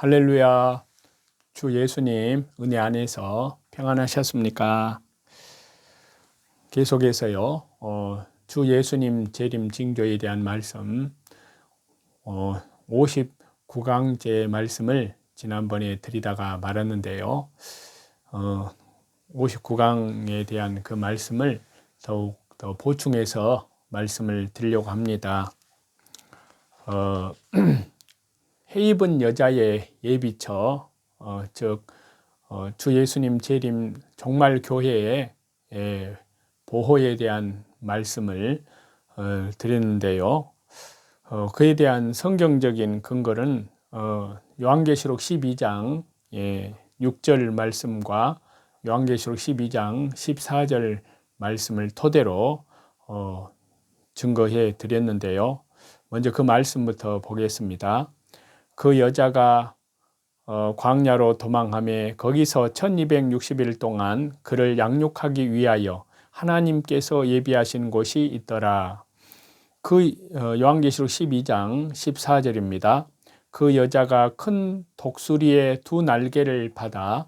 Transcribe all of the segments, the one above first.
할렐루야. 주 예수님 은혜 안에서 평안하셨습니까? 계속해서요. 주 예수님 재림 징조에 대한 말씀 59강째 말씀을 지난번에 드리다가 말았는데요. 59강에 대한 그 말씀을 더욱 더 보충해서 말씀을 드리려고 합니다. 해 입은 여자의 예비처, 즉 주 예수님 재림 종말 교회의 보호에 대한 말씀을 드렸는데요. 그에 대한 성경적인 근거는 요한계시록 12장 6절 말씀과 요한계시록 12장 14절 말씀을 토대로 증거해 드렸는데요. 먼저 그 말씀부터 보겠습니다. 그 여자가 광야로 도망하며 거기서 1260일 동안 그를 양육하기 위하여 하나님께서 예비하신 곳이 있더라. 그 요한계시록 12장 14절입니다. 그 여자가 큰 독수리의 두 날개를 받아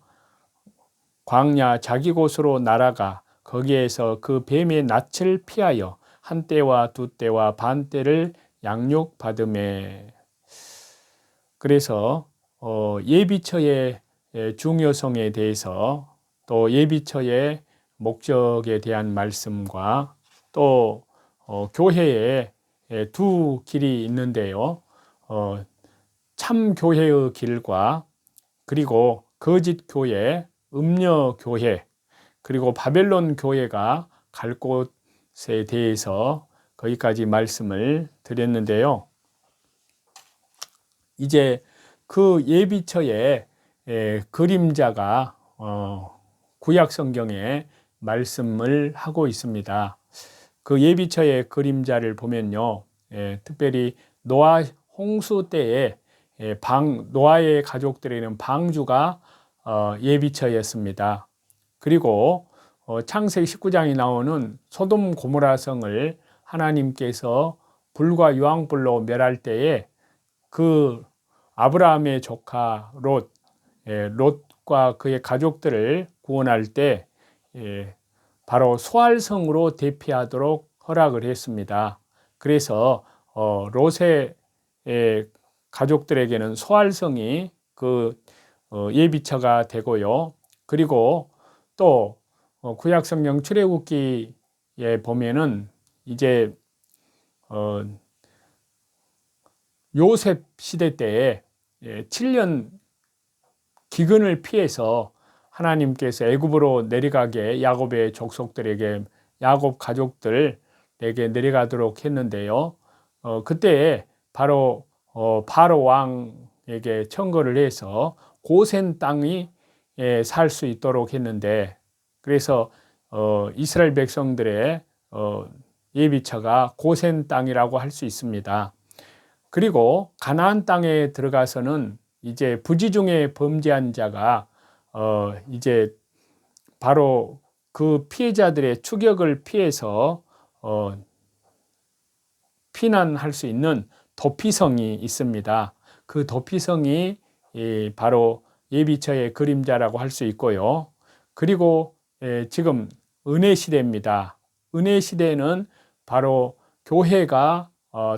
광야 자기 곳으로 날아가 거기에서 그 뱀의 낯을 피하여 한 때와 두 때와 반 때를 양육받으매. 그래서 예비처의 중요성에 대해서 또 예비처의 목적에 대한 말씀과 또 교회에 두 길이 있는데요. 참 교회의 길과 그리고 거짓 교회, 음녀 교회, 그리고 바벨론 교회가 갈 곳에 대해서 거기까지 말씀을 드렸는데요. 이제 그 예비처의 그림자가 구약 성경에 말씀을 하고 있습니다. 그 예비처의 그림자를 보면요, 특별히 노아 홍수 때에 노아의 가족들에는 방주가 예비처였습니다. 그리고 창세기 19장이 나오는 소돔 고모라 성을 하나님께서 불과 유황불로 멸할 때에 그 아브라함의 조카 롯과 그의 가족들을 구원할 때 바로 소알성으로 대피하도록 허락을 했습니다. 그래서 롯의 가족들에게는 소알성이 그 예비처가 되고요. 그리고 또 구약성경 출애굽기에 보면은 이제 요셉 시대 때에 7년 기근을 피해서 하나님께서 애굽으로 내려가게 야곱의 족속들에게 야곱 가족들에게 내려가도록 했는데요. 그때 바로 바로 왕에게 청거를 해서 고센 땅이 살 수 있도록 했는데, 그래서 이스라엘 백성들의 예비처가 고센 땅이라고 할 수 있습니다. 그리고 가나안 땅에 들어가서는 이제 부지 중에 범죄한 자가 이제 바로 그 피해자들의 추격을 피해서 피난할 수 있는 도피성이 있습니다. 그 도피성이 바로 예비처의 그림자라고 할 수 있고요. 그리고 지금 은혜 시대입니다. 은혜 시대에는 바로 교회가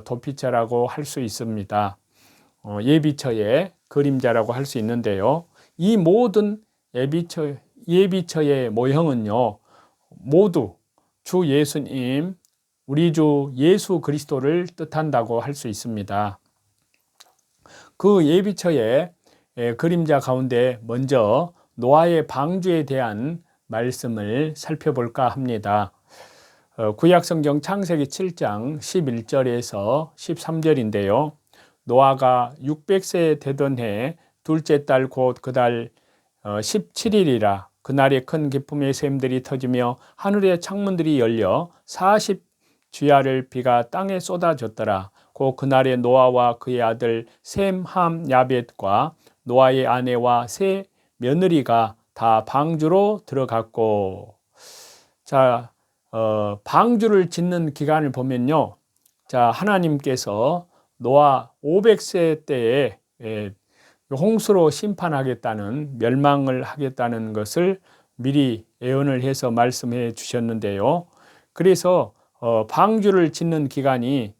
도피처라고 할 수 있습니다. 예비처의 그림자라고 할 수 있는데요. 이 모든 예비처의 모형은요, 모두 주 예수님, 우리 주 예수 그리스도를 뜻한다고 할 수 있습니다. 그 예비처의 그림자 가운데 먼저 노아의 방주에 대한 말씀을 살펴볼까 합니다. 구약성경 창세기 7장 11절에서 13절인데요. 노아가 600세 되던 해 둘째 달 곧 그달 17일이라 그날에 큰 기쁨의 샘들이 터지며 하늘의 창문들이 열려 40주야를 비가 땅에 쏟아졌더라. 곧 그날에 노아와 그의 아들 셈, 함, 야벳과 노아의 아내와 세 며느리가 다 방주로 들어갔고. 자, 방주를 짓는 기간을 보면요. 자, 하나님께서 노아 500세 때에 홍수로 심판하겠다는, 멸망을 하겠다는 것을 미리 예언을 해서 말씀해 주셨는데요. 그래서 방주를 짓는 기간이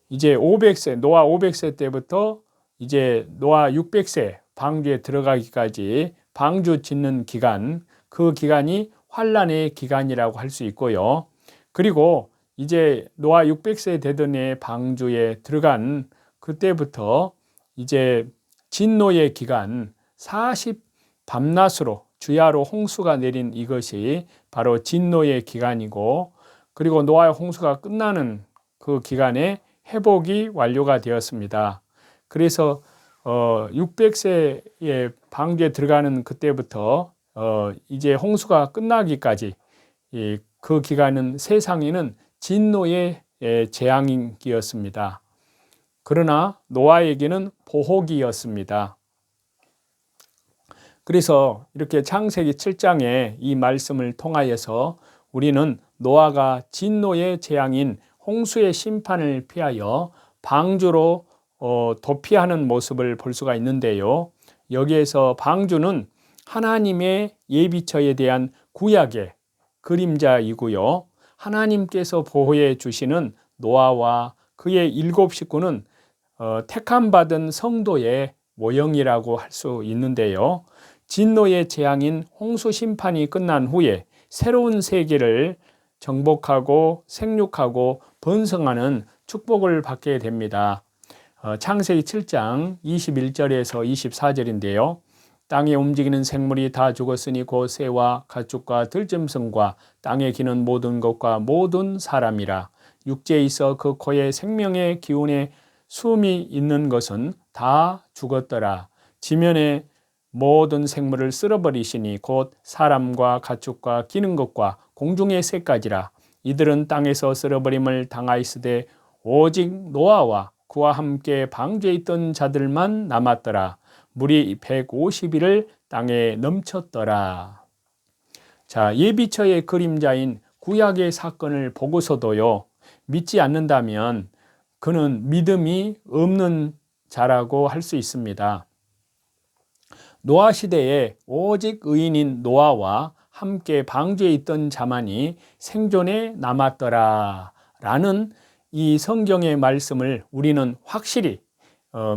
이제 500세, 노아 500세 때부터 이제 노아 600세 방주에 들어가기까지 방주 짓는 기간, 그 기간이 환란의 기간이라고 할 수 있고요. 그리고 이제 노아 600세 되던 해 방주에 들어간 그때부터 이제 진노의 기간 40 밤낮으로 주야로 홍수가 내린 이것이 바로 진노의 기간이고, 그리고 노아의 홍수가 끝나는 그 기간에 회복이 완료가 되었습니다. 그래서 600세의 방주에 들어가는 그때부터 이제 홍수가 끝나기까지 그 기간은 세상에는 진노의 재앙기였습니다. 그러나 노아에게는 보호기였습니다. 그래서 이렇게 창세기 7장의 이 말씀을 통하여서 우리는 노아가 진노의 재앙인 홍수의 심판을 피하여 방주로 도피하는 모습을 볼 수가 있는데요. 여기에서 방주는 하나님의 예비처에 대한 구약의 그림자이고요. 하나님께서 보호해 주시는 노아와 그의 7 식구는 택함받은 성도의 모형이라고 할 수 있는데요. 진노의 재앙인 홍수 심판이 끝난 후에 새로운 세계를 정복하고 생육하고 번성하는 축복을 받게 됩니다. 창세기 7장 21절에서 24절인데요. 땅에 움직이는 생물이 다 죽었으니 곧 새와 가축과 들짐승과 땅에 기는 모든 것과 모든 사람이라. 육지에 있어 그 코에 생명의 기운에 숨이 있는 것은 다 죽었더라. 지면에 모든 생물을 쓸어버리시니 곧 사람과 가축과 기는 것과 공중의 새까지라. 이들은 땅에서 쓸어버림을 당하였으되 오직 노아와 그와 함께 방주에 있던 자들만 남았더라. 물이 150일을 땅에 넘쳤더라. 자, 예비처의 그림자인 구약의 사건을 보고서도요, 믿지 않는다면 그는 믿음이 없는 자라고 할 수 있습니다. 노아 시대에 오직 의인인 노아와 함께 방주에 있던 자만이 생존에 남았더라 라는 이 성경의 말씀을 우리는 확실히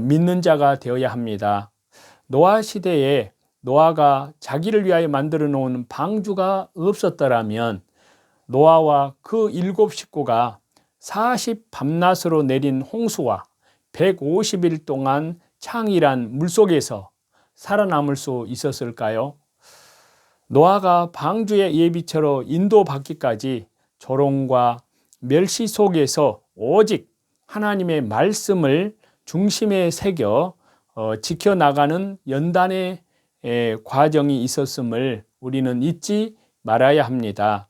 믿는 자가 되어야 합니다. 노아 시대에 노아가 자기를 위하여 만들어 놓은 방주가 없었더라면 노아와 그 7 식구가 40 밤낮으로 내린 홍수와 150일 동안 창이란 물속에서 살아남을 수 있었을까요? 노아가 방주의 예비처로 인도받기까지 조롱과 멸시 속에서 오직 하나님의 말씀을 중심에 새겨 지켜나가는 연단의 과정이 있었음을 우리는 잊지 말아야 합니다.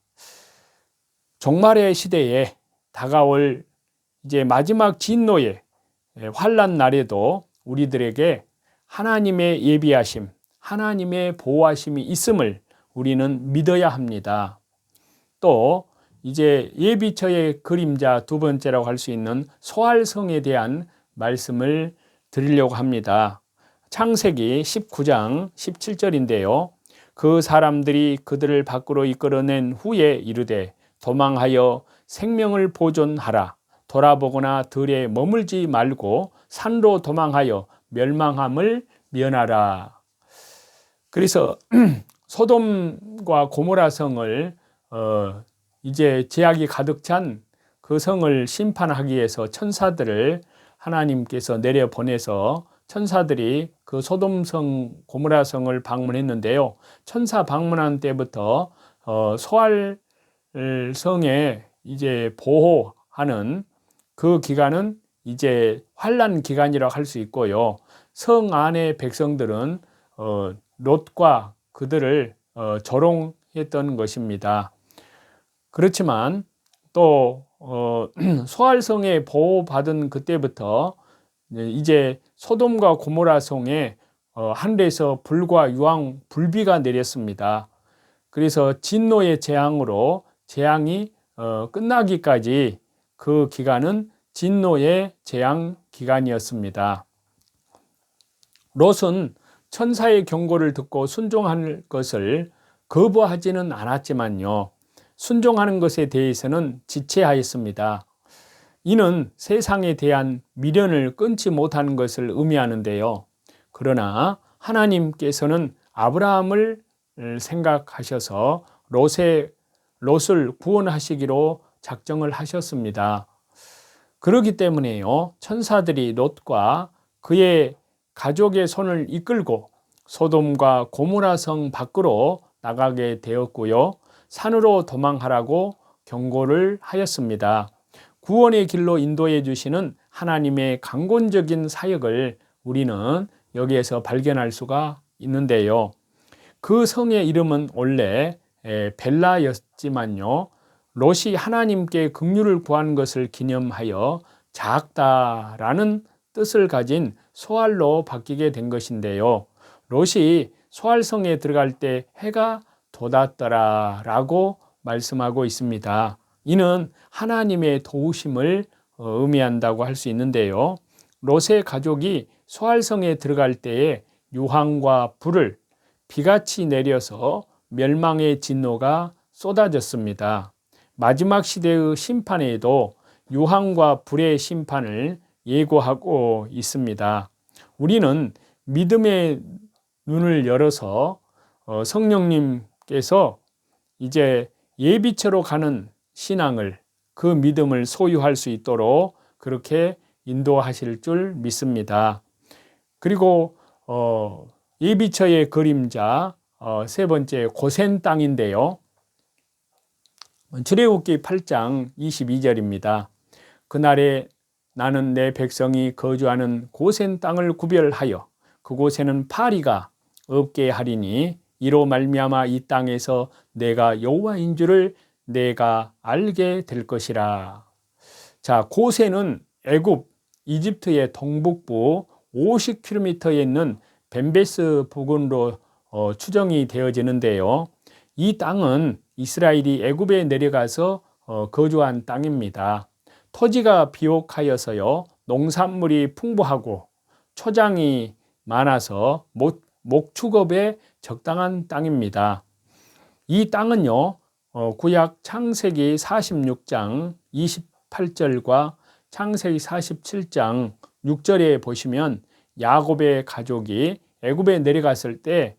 종말의 시대에 다가올 이제 마지막 진노의 환난 날에도 우리들에게 하나님의 예비하심, 하나님의 보호하심이 있음을 우리는 믿어야 합니다. 또 이제 예비처의 그림자 두 번째라고 할 수 있는 소알성에 대한 말씀을 드리려고 합니다. 창세기 19장 17절인데요. 그 사람들이 그들을 밖으로 이끌어낸 후에 이르되 도망하여 생명을 보존하라. 돌아보거나 들에 머물지 말고 산로 도망하여 멸망함을 면하라. 그래서 소돔과 고모라 성을 이제 죄악이 가득 찬 그 성을 심판하기 위해서 천사들을 하나님께서 내려보내서 천사들이 그 소돔성 고모라 성을 방문했는데요. 천사 방문한 때부터 소알성에 이제 보호하는 그 기간은 이제 환난 기간이라고 할 수 있고요. 성 안의 백성들은 롯과 그들을 조롱했던 것입니다. 그렇지만 또 소알성에 보호받은 그때부터 이제 소돔과 고모라 성에 하늘에서 불과 유황 불비가 내렸습니다. 그래서 진노의 재앙으로 재앙이 끝나기까지 그 기간은 진노의 재앙 기간이었습니다. 롯은 천사의 경고를 듣고 순종할 것을 거부하지는 않았지만요, 순종하는 것에 대해서는 지체하였습니다. 이는 세상에 대한 미련을 끊지 못하는 것을 의미하는데요. 그러나 하나님께서는 아브라함을 생각하셔서 롯을 구원하시기로 작정을 하셨습니다. 그렇기 때문에요, 천사들이 롯과 그의 가족의 손을 이끌고 소돔과 고모라 성 밖으로 나가게 되었고요, 산으로 도망하라고 경고를 하였습니다. 구원의 길로 인도해 주시는 하나님의 강권적인 사역을 우리는 여기에서 발견할 수가 있는데요. 그 성의 이름은 원래 벨라였지만요, 롯이 하나님께 긍휼을 구한 것을 기념하여 작다라는 뜻을 가진 소알로 바뀌게 된 것인데요, 롯이 소알성에 들어갈 때 해가 돋았더라라고 말씀하고 있습니다. 이는 하나님의 도우심을 의미한다고 할 수 있는데요, 롯의 가족이 소알성에 들어갈 때에 유황과 불을 비같이 내려서 멸망의 진노가 쏟아졌습니다. 마지막 시대의 심판에도 유황과 불의 심판을 예고하고 있습니다. 우리는 믿음의 눈을 열어서 성령님께서 이제 예비처로 가는 신앙을, 그 믿음을 소유할 수 있도록 그렇게 인도하실 줄 믿습니다. 그리고 예비처의 그림자 세 번째 고센 땅인데요, 출애굽기 8장 22절입니다. 그날에 나는 내 백성이 거주하는 고센 땅을 구별하여 그곳에는 파리가 없게 하리니 이로 말미암아 이 땅에서 내가 여호와인 줄을 내가 알게 될 것이라. 자, 고센은 애굽, 이집트의 동북부 50km에 있는 벤베스 부근으로 추정이 되어지는데요, 이 땅은 이스라엘이 애굽에 내려가서 거주한 땅입니다. 토지가 비옥하여서요, 농산물이 풍부하고 초장이 많아서 목축업에 적당한 땅입니다. 이 땅은요, 구약 창세기 46장 28절과 창세기 47장 6절에 보시면 야곱의 가족이 애굽에 내려갔을 때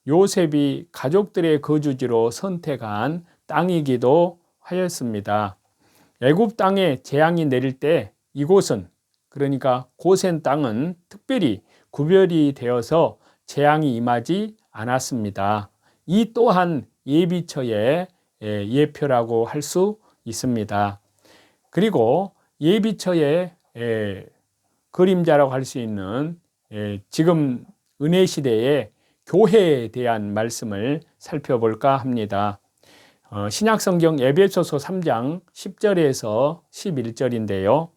요셉이 가족들의 거주지로 선택한 땅이기도 하였습니다. 애굽 땅에 재앙이 내릴 때 이곳은, 그러니까 고센 땅은 특별히 구별이 되어서 재앙이 임하지 않았습니다. 이 또한 예비처의 예표라고 할 수 있습니다. 그리고 예비처의 그림자라고 할 수 있는 지금 은혜 시대의 교회에 대한 말씀을 살펴볼까 합니다. 신약성경 에베소서 3장 10절에서 11절인데요.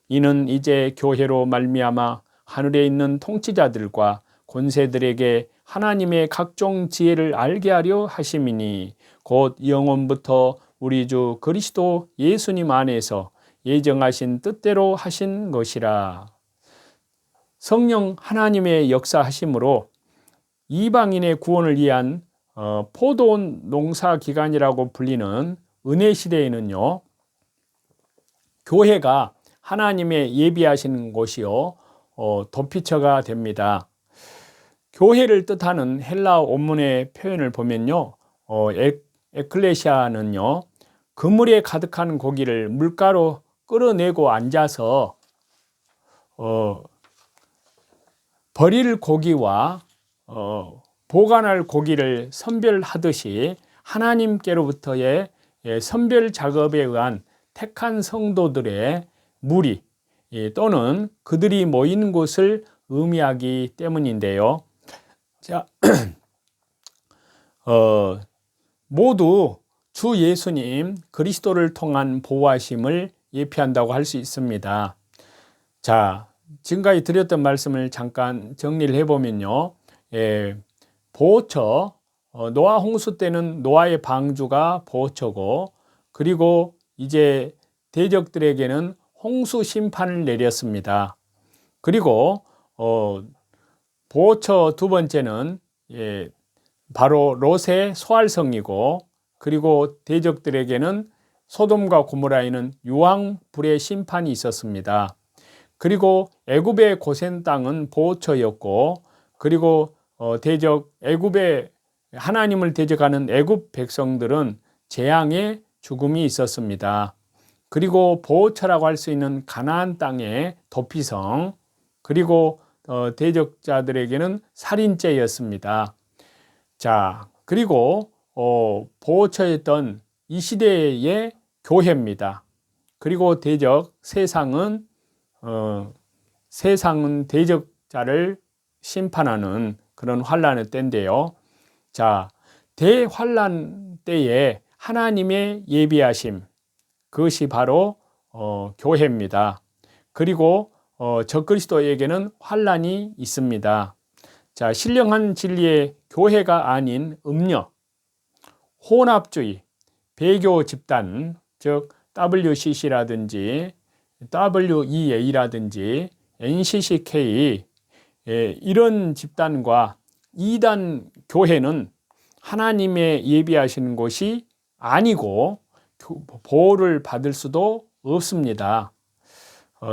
이는 이제 교회로 말미암아 하늘에 있는 통치자들과 권세들에게 하나님의 각종 지혜를 알게 하려 하심이니 곧 영원부터 우리 주 그리스도 예수님 안에서 예정하신 뜻대로 하신 것이라. 성령 하나님의 역사하심으로 이방인의 구원을 위한 포도원 농사 기간이라고 불리는 은혜 시대에는요, 교회가 하나님의 예비하신 곳이요 도피처가 됩니다. 교회를 뜻하는 헬라어 원문의 표현을 보면요, 에클레시아는요, 그물에 가득한 고기를 물가로 끌어내고 앉아서 버릴 고기와 보관할 고기를 선별하듯이 하나님께로부터의 선별 작업에 의한 택한 성도들의 무리 또는 그들이 모이는 곳을 의미하기 때문인데요. 자, 모두 주 예수님 그리스도를 통한 보호하심을 예표한다고 할 수 있습니다. 자, 지금까지 드렸던 말씀을 잠깐 정리를 해보면요, 보호처, 노아 홍수 때는 노아의 방주가 보호처고, 그리고 이제 대적들에게는 홍수 심판을 내렸습니다. 그리고 보호처 두 번째는 바로 롯의 소알성이고, 그리고 대적들에게는 소돔과 고모라에는 유황불의 심판이 있었습니다. 그리고 애굽의 고센 땅은 보호처였고, 그리고 애굽의 하나님을 대적하는 애굽 백성들은 재앙의 죽음이 있었습니다. 그리고 보호처라고 할 수 있는 가나안 땅의 도피성, 그리고 대적자들에게는 살인죄였습니다. 자, 그리고 보호처였던 이 시대의 교회입니다. 그리고 세상은 대적자를 심판하는 그런 환란의 때인데요. 자, 대환란 때에 하나님의 예비하심, 그것이 바로 교회입니다. 그리고 적그리스도에게는 환란이 있습니다. 자, 신령한 진리의 교회가 아닌 음녀, 혼합주의, 배교 집단, 즉 WCC라든지 WEA라든지 NCCK, 이런 집단과 이단 교회는 하나님의 예비하시는 곳이 아니고 보호를 받을 수도 없습니다.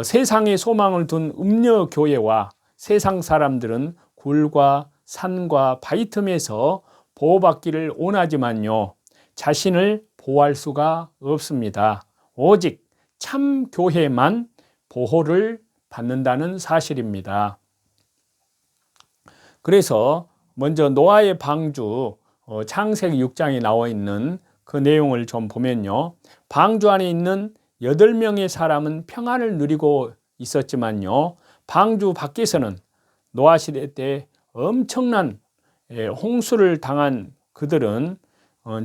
세상에 소망을 둔 음녀 교회와 세상 사람들은 굴과 산과 바위 틈에서 보호받기를 원하지만요, 자신을 보호할 수가 없습니다. 오직 참 교회만 보호를 받는다는 사실입니다. 그래서 먼저 노아의 방주, 창세기 6장에 나와 있는 그 내용을 좀 보면요, 방주 안에 있는 8명의 사람은 평안을 누리고 있었지만요, 방주 밖에서는 노아 시대 때 엄청난 홍수를 당한 그들은,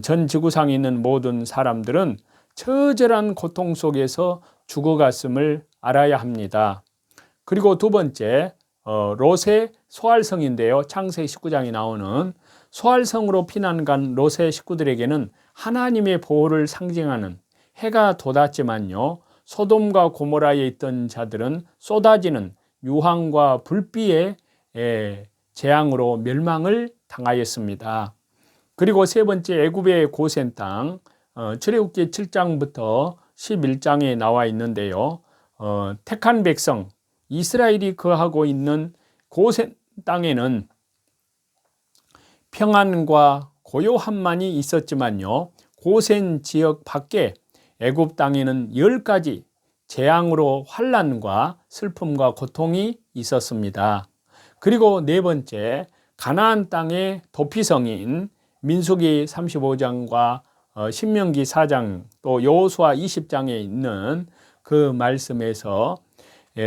전 지구상에 있는 모든 사람들은 처절한 고통 속에서 죽어갔음을 알아야 합니다. 그리고 두 번째, 롯의 소알성인데요, 창세기 19장에 나오는 소알성으로 피난간 롯의 식구들에게는 하나님의 보호를 상징하는 해가 돋았지만요, 소돔과 고모라에 있던 자들은 쏟아지는 유황과 불비의 재앙으로 멸망을 당하였습니다. 그리고 세 번째, 애굽의 고센 땅, 출애굽기 7장부터 11장에 나와 있는데요, 택한 백성 이스라엘이 거하고 있는 고센 땅에는 평안과 고요함만이 있었지만요, 고센 지역 밖에 애굽 땅에는 10가지 재앙으로 환난과 슬픔과 고통이 있었습니다. 그리고 네 번째, 가나안 땅의 도피성인 민수기 35장과 신명기 4장, 또 여호수아 20장에 있는 그 말씀에서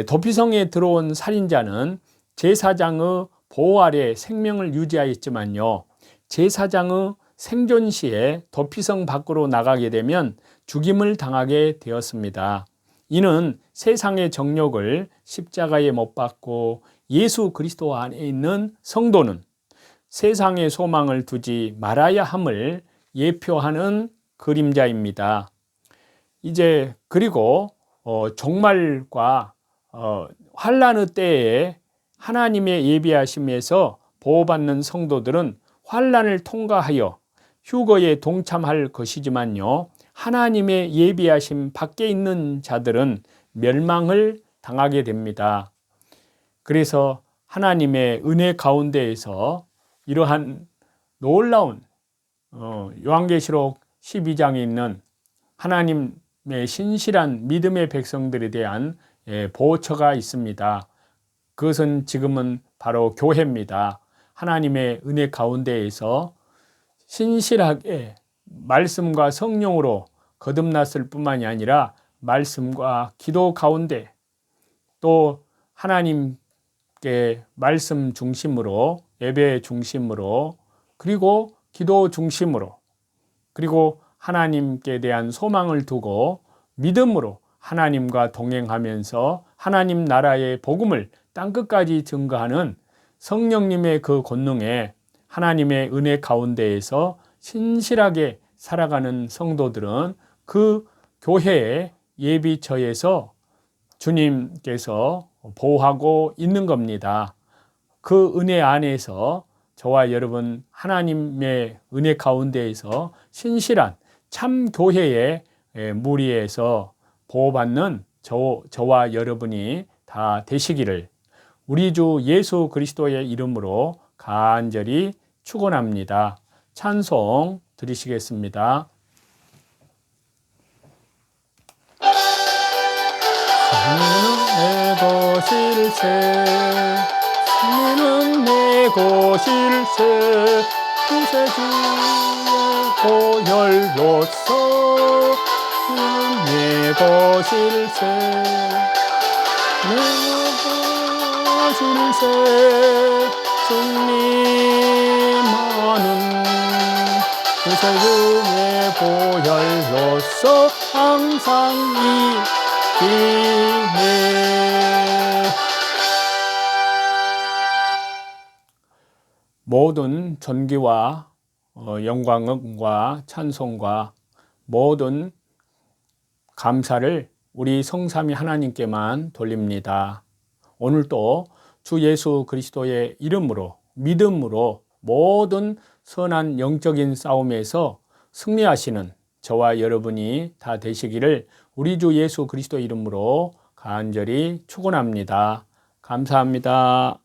도피성에 들어온 살인자는 제사장의 보호 아래 생명을 유지하였지만요, 제사장의 생존 시에 도피성 밖으로 나가게 되면 죽임을 당하게 되었습니다. 이는 세상의 정욕을 십자가에 못 박고 예수 그리스도 안에 있는 성도는 세상의 소망을 두지 말아야 함을 예표하는 그림자입니다. 이제 그리고 종말과 환난의 때에 하나님의 예비하심에서 보호받는 성도들은 환난을 통과하여 휴거에 동참할 것이지만요, 하나님의 예비하심 밖에 있는 자들은 멸망을 당하게 됩니다. 그래서 하나님의 은혜 가운데에서 이러한 놀라운 요한계시록 12장에 있는 하나님의 신실한 믿음의 백성들에 대한 보호처가 있습니다. 그것은 지금은 바로 교회입니다. 하나님의 은혜 가운데에서 신실하게 말씀과 성령으로 거듭났을 뿐만이 아니라 말씀과 기도 가운데, 또 하나님께 말씀 중심으로, 예배 중심으로, 그리고 기도 중심으로, 그리고 하나님께 대한 소망을 두고 믿음으로 하나님과 동행하면서 하나님 나라의 복음을 땅끝까지 증거하는 성령님의 그 권능에 하나님의 은혜 가운데에서 신실하게 살아가는 성도들은 그 교회의 예비처에서 주님께서 보호하고 있는 겁니다. 그 은혜 안에서 저와 여러분 하나님의 은혜 가운데에서 신실한 참 교회의 무리에서 보호받는 저와 여러분이 다 되시기를 우리 주 예수 그리스도의 이름으로 간절히 축원합니다. 찬송 드리시겠습니다. 승리는 내 것일세, 승리는 내 것일세, 구세주의 보혈로서 승리는 내 것일세, 내 것일세. 승리만은 구세주의 보혈로서 항상 이기네. 모든 존귀와 영광과 찬송과 모든 감사를 우리 성삼위 하나님께만 돌립니다. 오늘도 주 예수 그리스도의 이름으로 믿음으로 모든 선한 영적인 싸움에서 승리하시는 저와 여러분이 다 되시기를 우리 주 예수 그리스도 이름으로 간절히 축원합니다. 감사합니다.